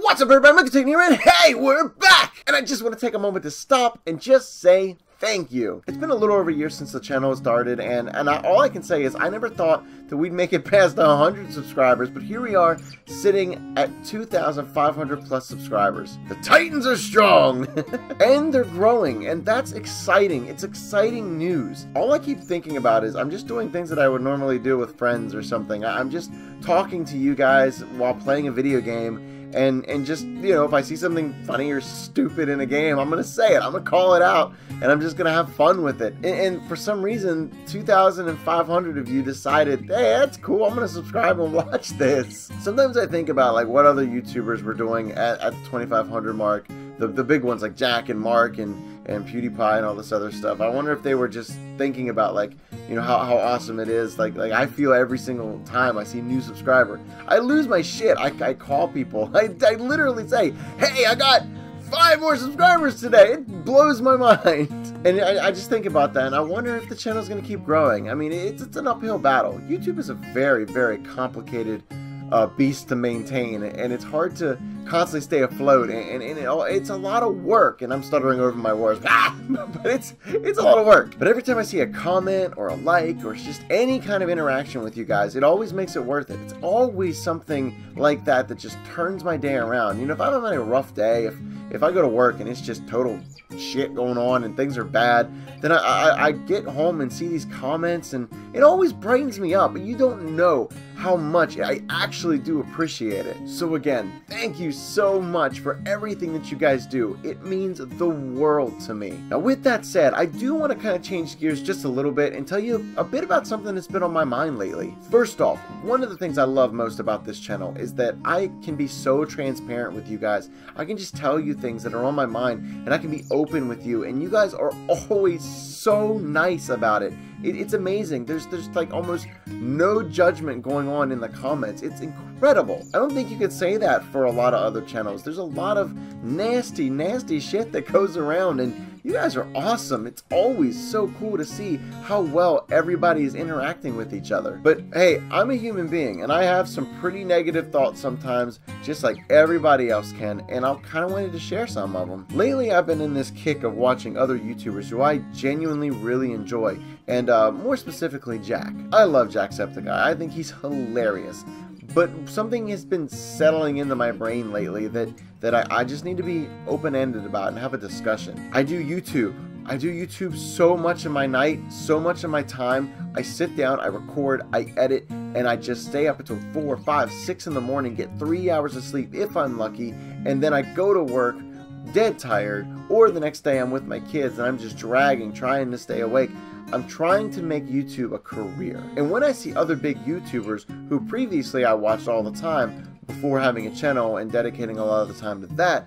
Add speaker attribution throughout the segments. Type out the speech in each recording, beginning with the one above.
Speaker 1: What's up, everybody? I'm here, and hey, we're back! And I just want to take a moment to stop and just say thank you. It's been a little over a year since the channel started, and all I can say is I never thought that we'd make it past 100 subscribers, but here we are, sitting at 2,500 plus subscribers. The Titans are strong! And they're growing, and that's exciting. It's exciting news. All I keep thinking about is I'm just doing things that I would normally do with friends or something. I'm just talking to you guys while playing a video game. And just, you know, if I see something funny or stupid in a game, I'm going to say it. I'm going to call it out, and I'm just going to have fun with it. And for some reason, 2,500 of you decided, hey, that's cool. I'm going to subscribe and watch this. Sometimes I think about, like, what other YouTubers were doing at the 2,500 mark. The big ones like Jack and Mark and PewDiePie and all this other stuff. I wonder if they were just thinking about, like, you know, how awesome it is. Like I feel every single time I see a new subscriber, I lose my shit. I call people. I literally say, hey, I got 5 more subscribers today. It blows my mind. And I just think about that, and I wonder if the channel's going to keep growing. I mean, it's an uphill battle. YouTube is a very, very complicated beast to maintain, and it's hard to constantly stay afloat, and it's a lot of work, and I'm stuttering over my words, but it's a lot of work. But every time I see a comment or a like or just any kind of interaction with you guys, it always makes it worth it. It's always something like that that just turns my day around. You know, if I'm having a rough day, if I go to work and it's just total shit going on and things are bad, then I get home and see these comments, and it always brightens me up. But you don't know how much I actually do appreciate it. So again, thank you so much for everything that you guys do. It means the world to me. Now with that said, I do want to kind of change gears just a little bit and tell you a bit about something that's been on my mind lately. First off, one of the things I love most about this channel is that I can be so transparent with you guys. I can just tell you things that are on my mind, and I can be open with you, and you guys are always so nice about it. It's amazing. There's like almost no judgment going on in the comments. It's incredible. I don't think you could say that for a lot of other channels. There's a lot of nasty, nasty shit that goes around, and you guys are awesome. It's always so cool to see how well everybody is interacting with each other. But hey, I'm a human being, and I have some pretty negative thoughts sometimes, just like everybody else can, and I kind of wanted to share some of them. Lately, I've been in this kick of watching other YouTubers who I genuinely really enjoy, and more specifically Jack. I love Jacksepticeye. I think he's hilarious. But something has been settling into my brain lately that I just need to be open-ended about and have a discussion. I do YouTube. I do YouTube so much of my night, so much of my time. I sit down, I record, I edit, and I just stay up until 4, 5, 6 in the morning, get 3 hours of sleep if I'm lucky, and then I go to work dead tired, or the next day I'm with my kids and I'm just dragging, trying to stay awake. I'm trying to make YouTube a career. And when I see other big YouTubers who previously I watched all the time before having a channel and dedicating a lot of the time to that,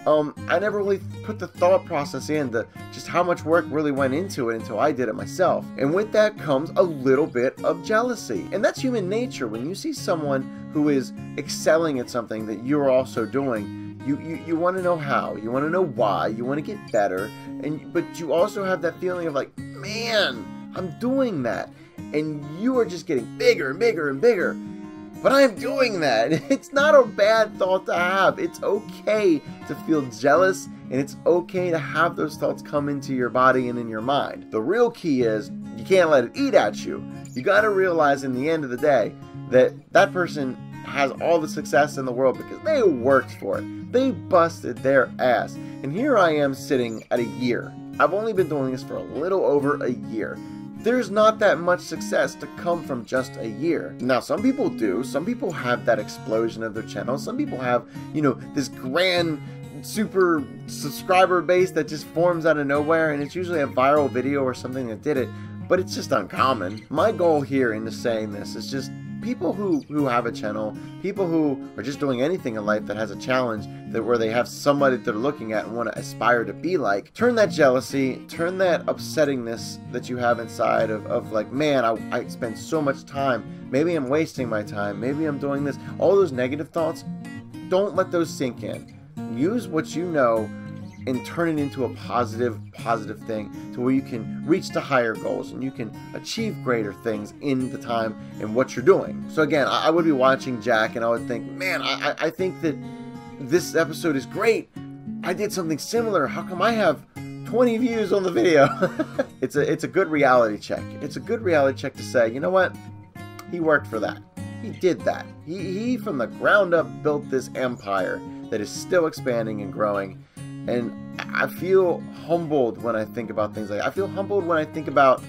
Speaker 1: I never really put the thought process into just how much work really went into it until I did it myself. And with that comes a little bit of jealousy. And that's human nature. When you see someone who is excelling at something that you're also doing, you want to know how, you want to know why, you want to get better, but you also have that feeling of like, man, I'm doing that, and you are just getting bigger and bigger and bigger. But I'm doing that. It's not a bad thought to have. It's okay to feel jealous, and it's okay to have those thoughts come into your body and in your mind. The real key is you can't let it eat at you. You got to realize in the end of the day that that person has all the success in the world because they worked for it. They busted their ass. And here I am sitting at a year. I've only been doing this for a little over a year. There's not that much success to come from just a year. Now, some people do. Some people have that explosion of their channel. Some people have, you know, this grand super subscriber base that just forms out of nowhere, and it's usually a viral video or something that did it, but it's just uncommon. My goal here in saying this is just people who have a channel, people who are just doing anything in life that has a challenge, that where they have somebody that they're looking at and want to aspire to be like, turn that jealousy, turn that upsettingness that you have inside of like, man, I spend so much time, maybe I'm wasting my time, maybe I'm doing this, all those negative thoughts, don't let those sink in. Use what you know and turn it into a positive thing to where you can reach the higher goals and you can achieve greater things in the time and what you're doing. So again, I would be watching Jack and I would think, man, I think that this episode is great. I did something similar. How come I have 20 views on the video? It's a good reality check. It's a good reality check to say, you know what? He worked for that. He did that. He from the ground up built this empire that is still expanding and growing. And I feel humbled when I think about things like that. I feel humbled when I think about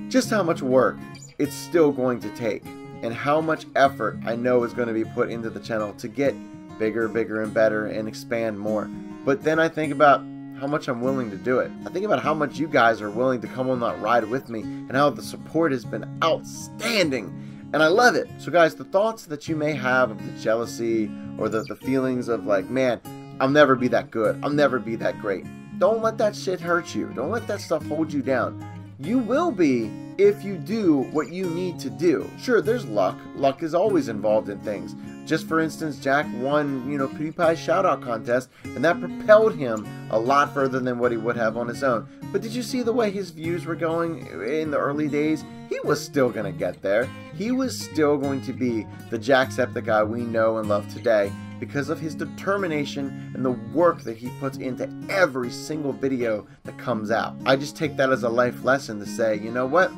Speaker 1: just how much work it's still going to take and how much effort I know is going to be put into the channel to get bigger, bigger, and better and expand more. But then I think about how much I'm willing to do it. I think about how much you guys are willing to come on that ride with me and how the support has been outstanding. And I love it. So guys, the thoughts that you may have of the jealousy or the feelings of like, man, I'll never be that good. I'll never be that great. Don't let that shit hurt you. Don't let that stuff hold you down. You will be if you do what you need to do. Sure, there's luck. Luck is always involved in things. Just for instance, Jack won, PewDiePie's shout-out contest, and that propelled him a lot further than what he would have on his own. But did you see the way his views were going in the early days? He was still going to get there. He was still going to be the Jacksepticeye we know and love today because of his determination and the work that he puts into every single video that comes out. I just take that as a life lesson to say, you know what?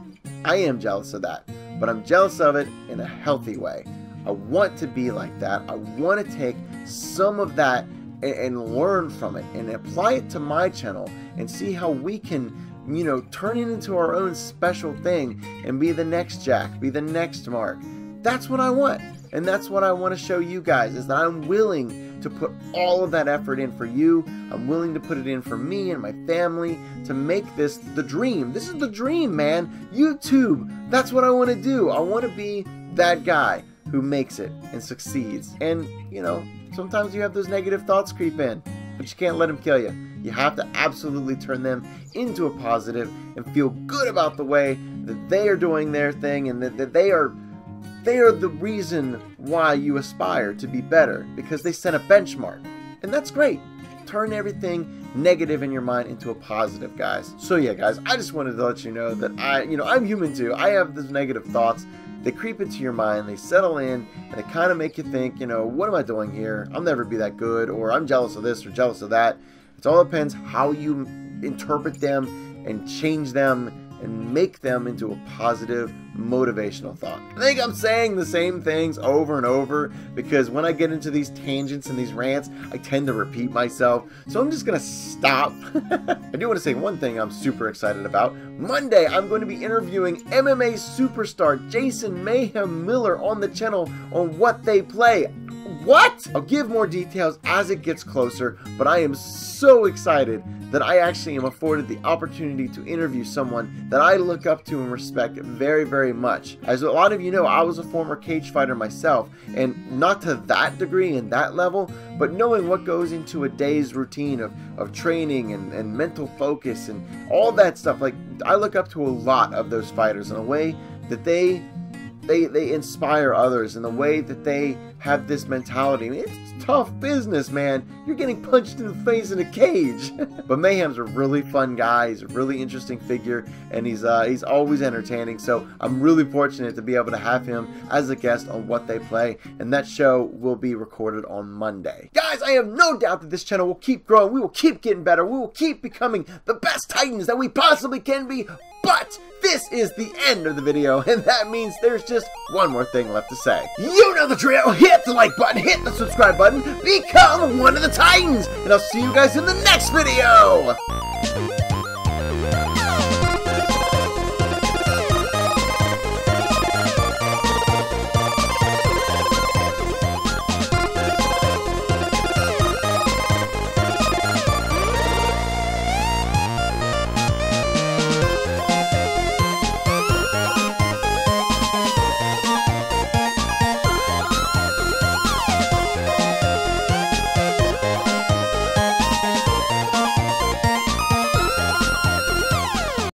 Speaker 1: I am jealous of that, but I'm jealous of it in a healthy way. I want to be like that. I want to take some of that and learn from it and apply it to my channel and see how we can, turn it into our own special thing and be the next Jack, be the next Mark. That's what I want. And that's what I want to show you guys, is that I'm willing to put all of that effort in for you. I'm willing to put it in for me and my family to make this the dream. This is the dream, man. YouTube, that's what I want to do. I want to be that guy who makes it and succeeds. And, sometimes you have those negative thoughts creep in, but you can't let them kill you. You have to absolutely turn them into a positive and feel good about the way that they are doing their thing and that they are the reason why you aspire to be better, because they set a benchmark. And that's great. Turn everything negative in your mind into a positive, guys. So yeah, guys, I just wanted to let you know that I'm human too. I have those negative thoughts. They creep into your mind, they settle in, and they kind of make you think, what am I doing here? I'll never be that good, or I'm jealous of this or jealous of that. It all depends how you interpret them and change them and make them into a positive, motivational thought. I think I'm saying the same things over and over because when I get into these tangents and these rants, I tend to repeat myself. So I'm just gonna stop. I do want to say one thing I'm super excited about. Monday, I'm going to be interviewing MMA superstar Jason Mayhem Miller on the channel on What They Play. What? I'll give more details as it gets closer, but I am so excited that I actually am afforded the opportunity to interview someone that I look up to and respect very, very much. As a lot of you know, I was a former cage fighter myself, and not to that degree and that level, but knowing what goes into a day's routine of training and mental focus and all that stuff, like I look up to a lot of those fighters in a way that they inspire others, in the way that they have this mentality. I mean, it's tough business, man. You're getting punched in the face in a cage. But Mayhem's a really fun guy. He's a really interesting figure, and he's always entertaining. So I'm really fortunate to be able to have him as a guest on What They Play, and that show will be recorded on Monday. Guys, I have no doubt that this channel will keep growing. We will keep getting better. We will keep becoming the best Titans that we possibly can be. But this is the end of the video, and that means there's just one more thing left to say. You know the drill. Hit the like button, hit the subscribe button, become one of the Titans, and I'll see you guys in the next video.